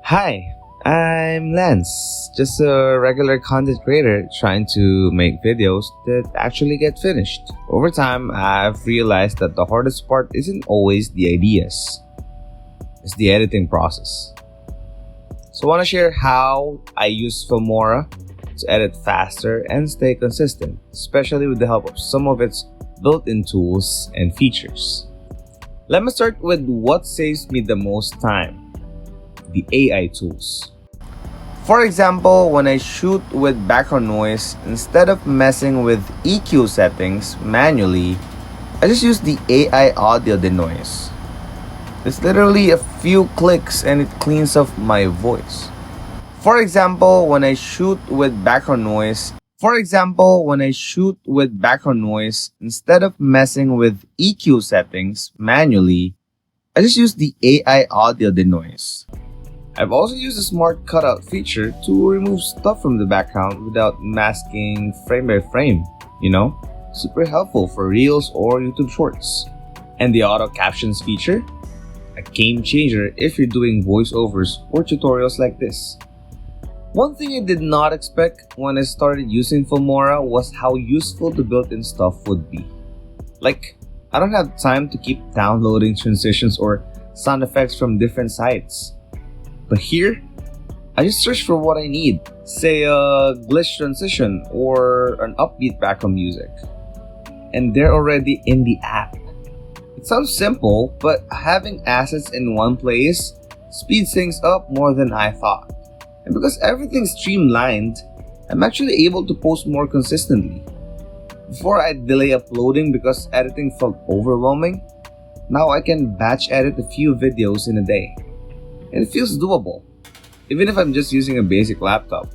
Hi, I'm Lance, just a regular content creator trying to make videos that actually get finished. Over time, I've realized that the hardest part isn't always the ideas, it's the editing process. So I want to share how I use Filmora to edit faster and stay consistent, especially with the help of some of its built-in tools and features. Let me start with what saves me the most time: the AI tools. For example, when I shoot with background noise, instead of messing with EQ settings manually, I just use the AI audio denoise. It's literally a few clicks and it cleans up my voice. For example, when I shoot with background noise, instead of messing with EQ settings manually, I just use the AI audio denoise. I've also used the Smart Cutout feature to remove stuff from the background without masking frame by frame, Super helpful for Reels or YouTube Shorts. And the Auto Captions feature? A game changer if you're doing voiceovers or tutorials like this. One thing I did not expect when I started using Filmora was how useful the built-in stuff would be. Like, I don't have time to keep downloading transitions or sound effects from different sites. But here, I just search for what I need, say a glitch transition or an upbeat background music, and they're already in the app. It sounds simple, but having assets in one place speeds things up more than I thought. And because everything's streamlined, I'm actually able to post more consistently. Before I'd delay uploading because editing felt overwhelming, now I can batch edit a few videos in a day. And it feels doable, even if I'm just using a basic laptop.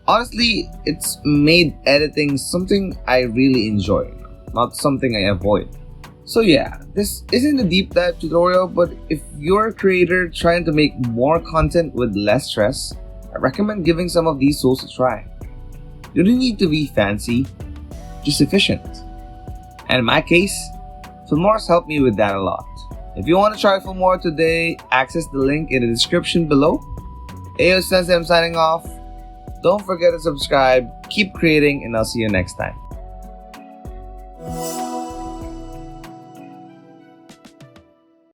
Honestly, it's made editing something I really enjoy, not something I avoid. So yeah, this isn't a deep dive tutorial, but if you're a creator trying to make more content with less stress, I recommend giving some of these tools a try. You don't need to be fancy, just efficient. And in my case, Filmora's helped me with that a lot. If you want to try Filmora today, access the link in the description below. Ayo Sensei, I'm signing off. Don't forget to subscribe, keep creating, and I'll see you next time.